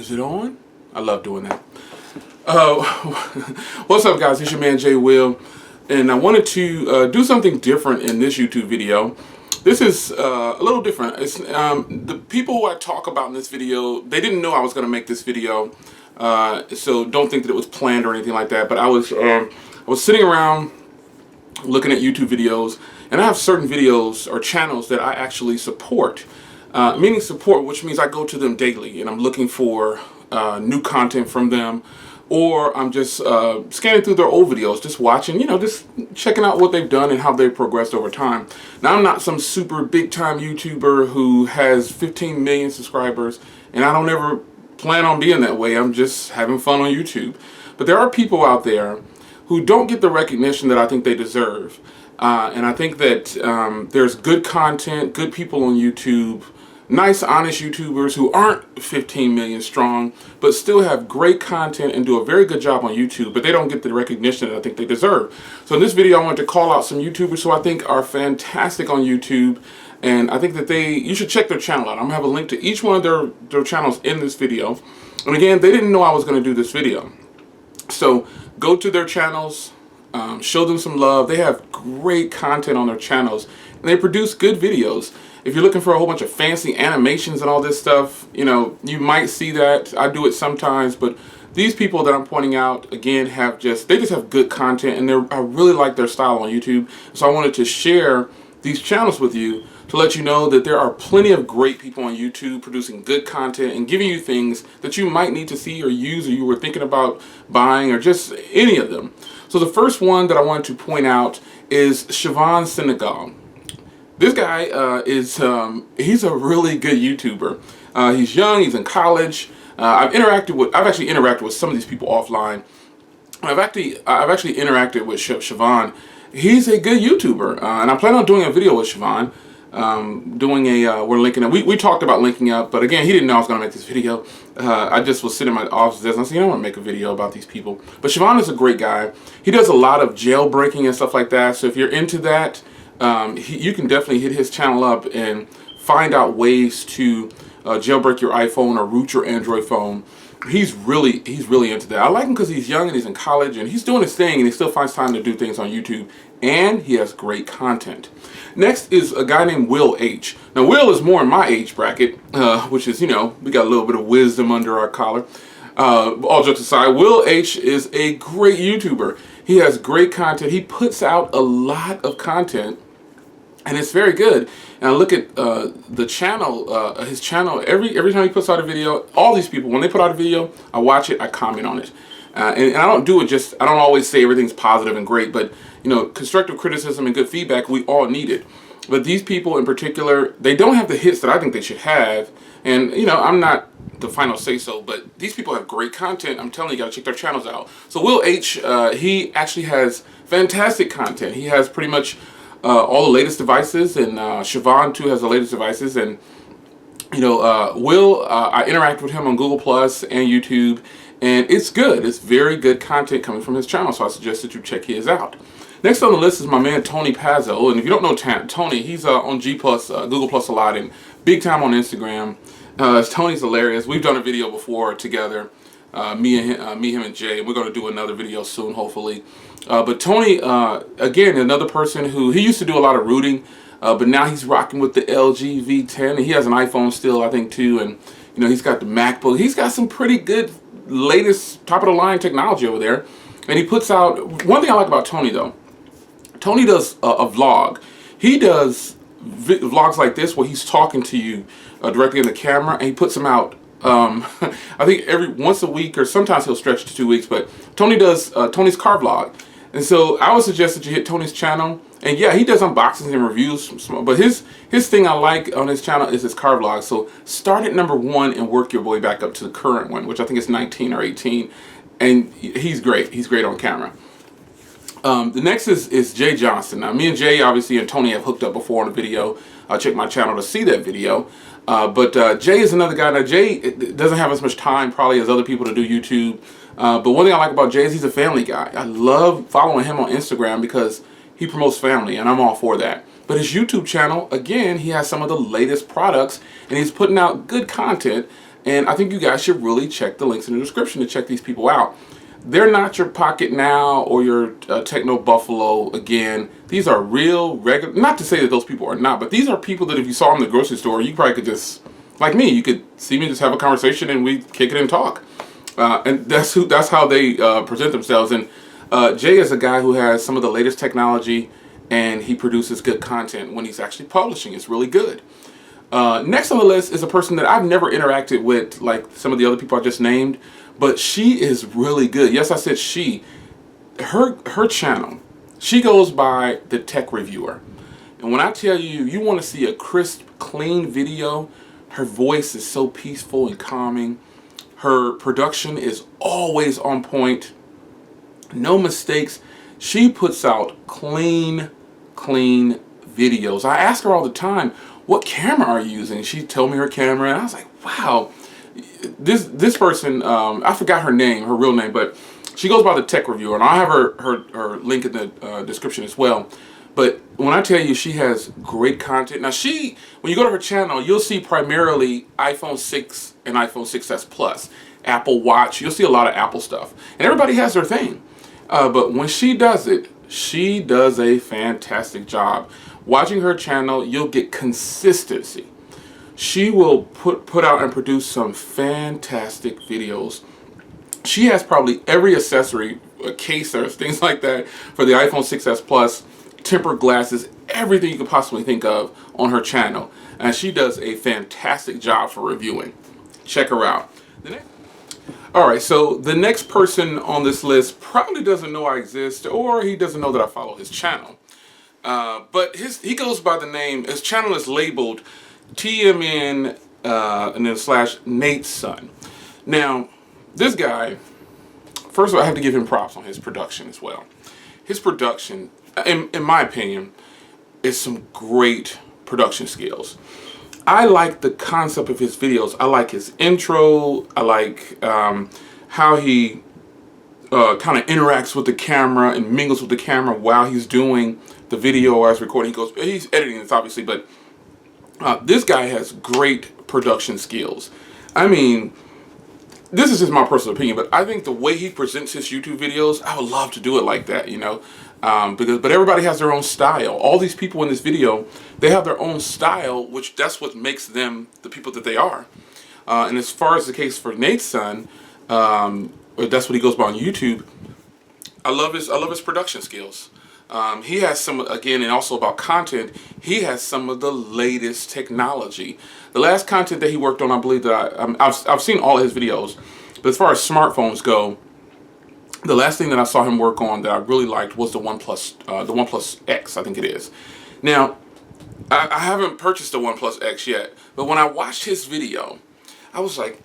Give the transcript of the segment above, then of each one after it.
Is it on? I love doing that. What's up, guys? It's your man Jay Will, and I wanted to do something different in this YouTube video. This is a little different. It's the people who I talk about in this video, they didn't know I was going to make this video, so don't think that it was planned or anything like that. But I was sitting around looking at YouTube videos, and I have certain videos or channels that I actually support. Meaning support, which means I go to them daily and I'm looking for new content from them, or I'm just scanning through their old videos, just watching, just checking out what they've done and how they've progressed over time. Now, I'm not some super big time YouTuber who has 15 million subscribers, and I don't ever plan on being that way. I'm just having fun on YouTube. But there are people out there who don't get the recognition that I think they deserve. And I think that there's good content, good people on YouTube, nice, honest YouTubers who aren't 15 million strong, but still have great content and do a very good job on YouTube, but they don't get the recognition that I think they deserve. So in this video, I wanted to call out some YouTubers who I think are fantastic on YouTube, and I think that you should check their channel out. I'm gonna have a link to each one of their channels in this video. And again, they didn't know I was gonna do this video. So go to their channels, show them some love. They have great content on their channels, and they produce good videos. If you're looking for a whole bunch of fancy animations and all this stuff, you might see that. I do it sometimes, but these people that I'm pointing out, again, they just have good content, and I really like their style on YouTube. So I wanted to share these channels with you to let you know that there are plenty of great people on YouTube producing good content and giving you things that you might need to see or use, or you were thinking about buying, or just any of them. So the first one that I wanted to point out is Shavon Senegal. This guy he's a really good YouTuber. He's young, he's in college. I've actually interacted with some of these people offline. I've actually interacted with Shavon. He's a good YouTuber, and I plan on doing a video with Shavon. We're linking up. We talked about linking up, but again, he didn't know I was going to make this video. I just was sitting in my office and I said, I want to make a video about these people. But Shavon is a great guy. He does a lot of jailbreaking and stuff like that. So if you're into that, you can definitely hit his channel up and find out ways to jailbreak your iPhone or root your Android phone. He's really into that. I like him because he's young and he's in college and he's doing his thing, and he still finds time to do things on YouTube, and he has great content. Next is a guy named WillH. Now, Will is more in my age bracket, which is, we got a little bit of wisdom under our collar. All jokes aside, WillH is a great YouTuber. He has great content. He puts out a lot of content, and it's very good. And I look at the channel, his channel, every time he puts out a video, all these people, when they put out a video, I watch it, I comment on it. And I don't do it I don't always say everything's positive and great, but, constructive criticism and good feedback, we all need it. But these people in particular, they don't have the hits that I think they should have. And, I'm not the final say-so, but these people have great content. I'm telling you, you gotta check their channels out. So WillH, he actually has fantastic content. He has pretty much all the latest devices, and Shavon too has the latest devices. And Will, I interact with him on Google Plus and YouTube, and it's good. It's very good content coming from his channel, so I suggest that you check his out. Next on the list is my man Tony Pazo, and if you don't know Tony, he's on G Plus, Google Plus a lot, and big time on Instagram. Tony's hilarious. We've done a video before together, me, him, and Jay, and we're going to do another video soon, hopefully. But Tony, again, another person who, he used to do a lot of rooting, but now he's rocking with the LG V10, and he has an iPhone still, I think, too, and, he's got the MacBook. He's got some pretty good, latest, top-of-the-line technology over there, and he puts out, one thing I like about Tony, though, Tony does a vlog. He does vlogs like this where he's talking to you directly in the camera, and he puts them out I think once a week, or sometimes he'll stretch to 2 weeks, but Tony does Tony's car vlog. And so I would suggest that you hit Tony's channel. And yeah, he does unboxings and reviews, but his thing I like on his channel is his car vlog. So start at number 1 and work your way back up to the current one, which I think is 19 or 18. And he's great. He's great on camera. The next is Jay Johnson. Now, me and Jay, obviously, and Tony have hooked up before on a video. Check my channel to see that video. But Jay is another guy. Now, Jay doesn't have as much time probably as other people to do YouTube. But one thing I like about Jay is he's a family guy. I love following him on Instagram because he promotes family, and I'm all for that. But his YouTube channel, again, he has some of the latest products, and he's putting out good content. And I think you guys should really check the links in the description to check these people out. They're not your Pocket Now or your Techno Buffalo again. These are real, regular, not to say that those people are not, but these are people that if you saw them in the grocery store, you probably could just, like me, you could see me just have a conversation and we kick it and talk. And that's how they present themselves. And Jay is a guy who has some of the latest technology, and he produces good content when he's actually publishing. It's really good. Next on the list is a person that I've never interacted with like some of the other people I just named, but she is really good. Yes, I said she. Her channel, she goes by the Tech Reviewer. And when I tell you, you want to see a crisp, clean video, her voice is so peaceful and calming. Her production is always on point. No mistakes. She puts out clean videos. I ask her all the time, what camera are you using? She told me her camera, and I was like, wow. This person, I forgot her name, her real name, but she goes by the Tech Reviewer, and I'll have her link in the description as well. But when I tell you she has great content, now when you go to her channel, you'll see primarily iPhone 6 and iPhone 6s Plus, Apple Watch. You'll see a lot of Apple stuff, and everybody has their thing. But when she does it, she does a fantastic job. Watching her channel, you'll get consistency. She will put out and produce some fantastic videos. She has probably every accessory, case or things like that for the iPhone 6s Plus, tempered glasses, everything you could possibly think of on her channel. And she does a fantastic job for reviewing. Check her out. Alright, so the next person on this list probably doesn't know I exist, or he doesn't know that I follow his channel. But he goes by the name, his channel is labeled TMN and then / Nate's Son. Now, this guy, first of all, I have to give him props on his production as well. His production, in my opinion, is some great production skills. I like the concept of his videos. I like his intro. I like how he kind of interacts with the camera and mingles with the camera while he's doing the video or as recording. He's editing this obviously, but this guy has great production skills. I mean, this is just my personal opinion, but I think the way he presents his YouTube videos, I would love to do it like that, you know. But everybody has their own style. All these people in this video, they have their own style, which that's what makes them the people that they are. And as far as the case for Nate's Son, that's what he goes by on YouTube. I love his production skills. He has some, again, and also about content, he has some of the latest technology. The last content that he worked on, I believe that I've seen all of his videos, but as far as smartphones go, the last thing that I saw him work on that I really liked was the OnePlus X, I think it is. Now, I haven't purchased the OnePlus X yet, but when I watched his video, I was like,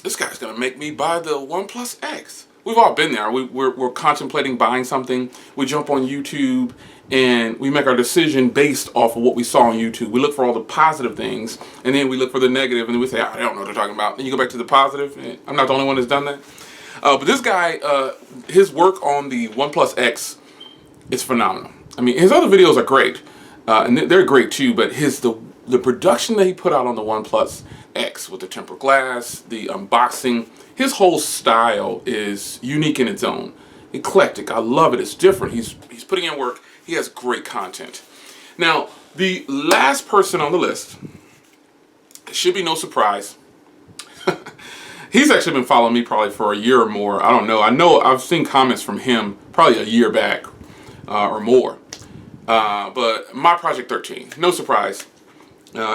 this guy's gonna make me buy the OnePlus X. We've all been there. We're contemplating buying something. We jump on YouTube and we make our decision based off of what we saw on YouTube. We look for all the positive things, and then we look for the negative, and then we say, I don't know what they're talking about. Then you go back to the positive. I'm not the only one that's done that. But this guy, his work on the OnePlus X is phenomenal. I mean, his other videos are great, and they're great too, but the production that he put out on the OnePlus X with the tempered glass, the unboxing, his whole style is unique in its own. Eclectic. I love it. It's different. He's putting in work. He has great content. Now, the last person on the list, it should be no surprise. He's actually been following me probably for a year or more. I don't know. I know I've seen comments from him probably a year back or more. But my Project 13, no surprise.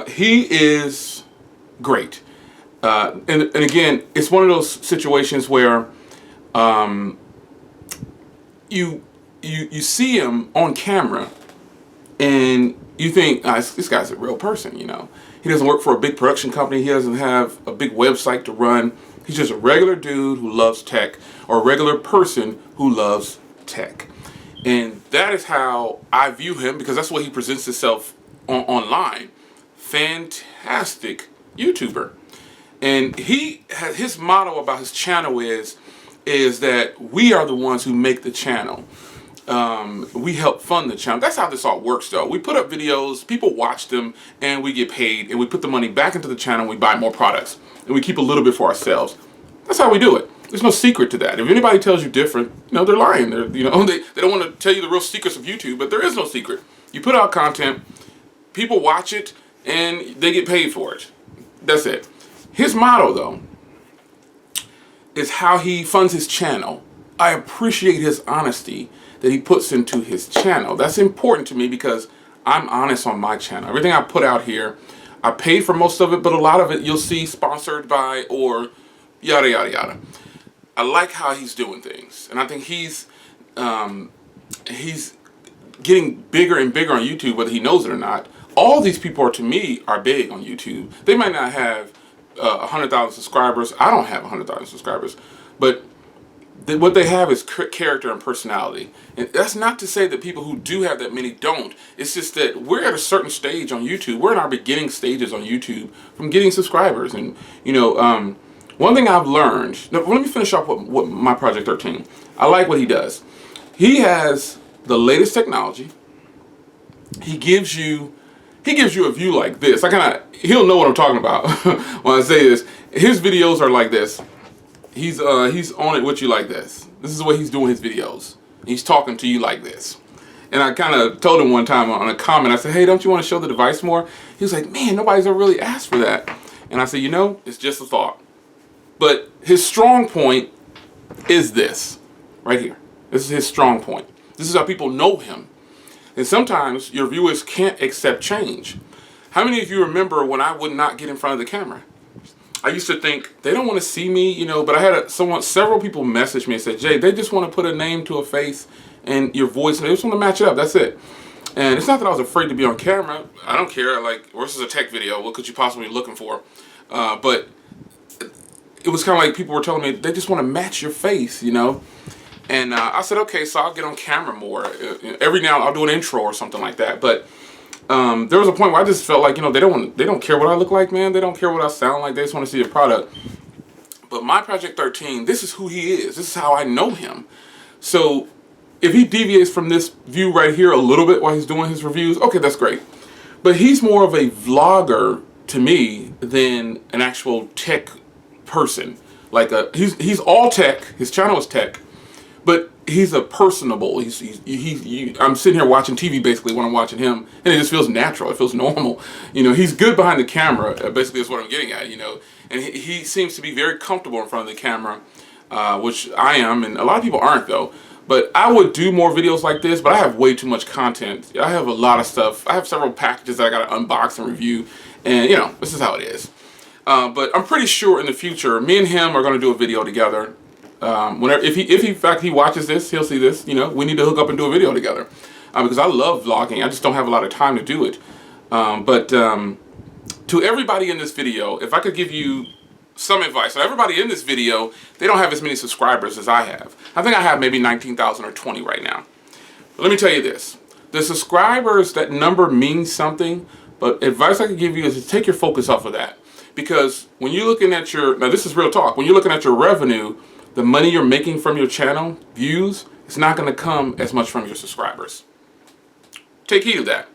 He is great. And again, it's one of those situations where you see him on camera and you think, this guy's a real person, you know. He doesn't work for a big production company. He doesn't have a big website to run. He's just a regular dude who loves tech, or a regular person who loves tech. And that is how I view him, because that's what he presents himself online. Fantastic YouTuber. And his motto about his channel is that we are the ones who make the channel. we help fund the channel. That's how this all works though. We put up videos, people watch them, and we get paid, and we put the money back into the channel, and we buy more products, and we keep a little bit for ourselves. That's how we do it. There's no secret to that. If anybody tells you different, you know, they're lying. They're, you know, they don't want to tell you the real secrets of YouTube, but there is no secret. You put out content, people watch it, and they get paid for it. That's it. His motto though is how he funds his channel. I appreciate his honesty that he puts into his channel. That's important to me because I'm honest on my channel. Everything I put out here, I pay for most of it, but a lot of it you'll see sponsored by or yada yada yada. I like how he's doing things, and I think he's getting bigger and bigger on YouTube, whether he knows it or not. All these people to me are big on YouTube. They might not have 100,000 subscribers. I don't have 100,000 subscribers, but what they have is character and personality. And that's not to say that people who do have that many don't. It's just that we're at a certain stage on YouTube. We're in our beginning stages on YouTube from getting subscribers. And, you know, one thing I've learned, now, let me finish off what my Project 13. I like what he does. He has the latest technology. He gives you a view like this. He'll know what I'm talking about when I say this. His videos are like this. He's on it with you like this. This is what he's doing his videos. He's talking to you like this. And I kind of told him one time on a comment, I said, hey, don't you want to show the device more? He was like, man, nobody's ever really asked for that. And I said, you know, it's just a thought. But his strong point is this right here. This is his strong point. This is how people know him. And sometimes your viewers can't accept change. How many of you remember when I would not get in front of the camera? I used to think they don't want to see me, you know, but I had several people message me and said, Jay, they just want to put a name to a face and your voice, and they just want to match it up. That's it. And it's not that I was afraid to be on camera. I don't care. Like, this is a tech video. What could you possibly be looking for? But it was kind of like people were telling me they just want to match your face, you know. And I said, okay, so I'll get on camera more. Every now I'll do an intro or something like that. But there was a point where I just felt like, you know, they don't care what I look like, man. They don't care what I sound like. They just want to see the product. But my Project 13, this is who he is. This is how I know him. So if he deviates from this view right here a little bit while he's doing his reviews, okay, that's great. But he's more of a vlogger to me than an actual tech person. Like he's all tech. His channel is tech. But he's a personable. I'm sitting here watching TV basically when I'm watching him, and it just feels natural. It feels normal. You know, he's good behind the camera. Basically, is what I'm getting at. You know, and he seems to be very comfortable in front of the camera, which I am, and a lot of people aren't though. But I would do more videos like this, but I have way too much content. I have a lot of stuff. I have several packages that I got to unbox and review, and you know, this is how it is. But I'm pretty sure in the future, me and him are going to do a video together. If in fact he watches this, he'll see this. You know, we need to hook up and do a video together because I love vlogging. I just don't have a lot of time to do it. But to everybody in this video, if I could give you some advice. So everybody in this video, they don't have as many subscribers as I have. I think I have maybe 19,000 or 20 right now. But let me tell you this: the subscribers, that number means something. But advice I could give you is to take your focus off of that, because when you're looking at now this is real talk. When you're looking at your revenue, the money you're making from your channel, views, it's not going to come as much from your subscribers. Take heed of that.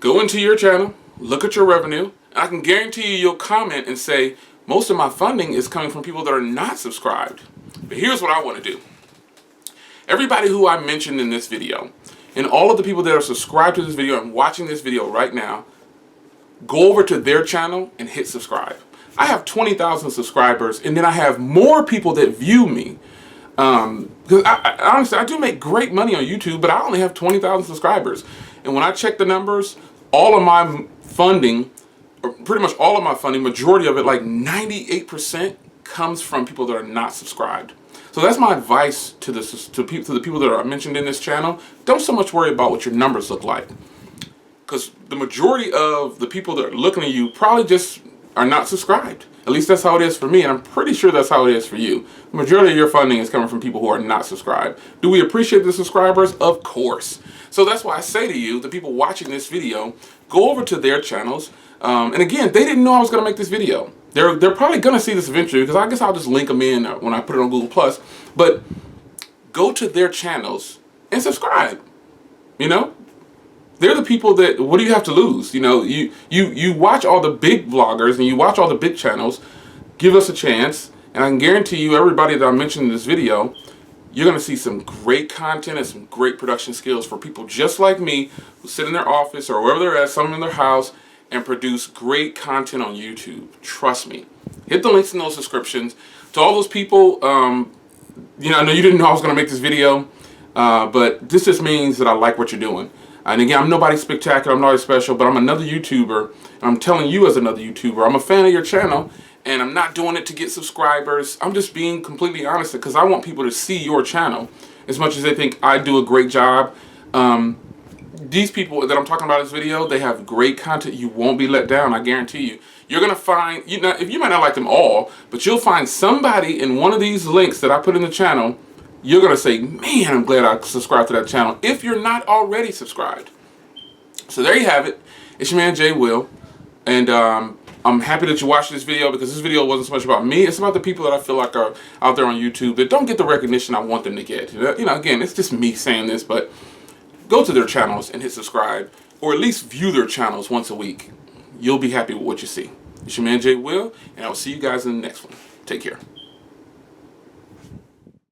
Go into your channel, look at your revenue, and I can guarantee you'll comment and say, most of my funding is coming from people that are not subscribed. But here's what I want to do. Everybody who I mentioned in this video, and all of the people that are subscribed to this video and watching this video right now, go over to their channel and hit subscribe. I have 20,000 subscribers, and then I have more people that view me. Because honestly, I do make great money on YouTube, but I only have 20,000 subscribers. And when I check the numbers, all of my funding, or pretty much all of my funding, majority of it, like 98%, comes from people that are not subscribed. So that's my advice to the people that are mentioned in this channel. Don't so much worry about what your numbers look like, because the majority of the people that are looking at you probably just are not subscribed. At least that's how it is for me, and I'm pretty sure that's how it is for you. The majority of your funding is coming from people who are not subscribed. Do we appreciate the subscribers? Of course. So that's why I say to you, the people watching this video, go over to their channels. And again, they didn't know I was going to make this video. They're probably going to see this eventually, because I guess I'll just link them in when I put it on Google+. But go to their channels and subscribe. You know, they're the people that, what do you have to lose? You know, you watch all the big bloggers and you watch all the big channels. Give us a chance, and I can guarantee you, everybody that I mentioned in this video, you're going to see some great content and some great production skills for people just like me who sit in their office or wherever they're at, some in their house, and produce great content on YouTube. Trust me. Hit the links in those descriptions. To all those people, you know, I know you didn't know I was going to make this video, but this just means that I like what you're doing. And again, I'm nobody spectacular, I'm nobody special, but I'm another YouTuber, and I'm telling you as another YouTuber, I'm a fan of your channel, and I'm not doing it to get subscribers. I'm just being completely honest because I want people to see your channel as much as they think I do a great job. These people that I'm talking about in this video, they have great content. You won't be let down, I guarantee you. You're going to find, you might not like them all, but you'll find somebody in one of these links that I put in the channel. You're going to say, man, I'm glad I subscribed to that channel, if you're not already subscribed. So there you have it. It's your man, Will. And I'm happy that you watched this video, because this video wasn't so much about me. It's about the people that I feel like are out there on YouTube that don't get the recognition I want them to get. You know, again, it's just me saying this, but go to their channels and hit subscribe, or at least view their channels once a week. You'll be happy with what you see. It's your man, Will, and I'll see you guys in the next one. Take care.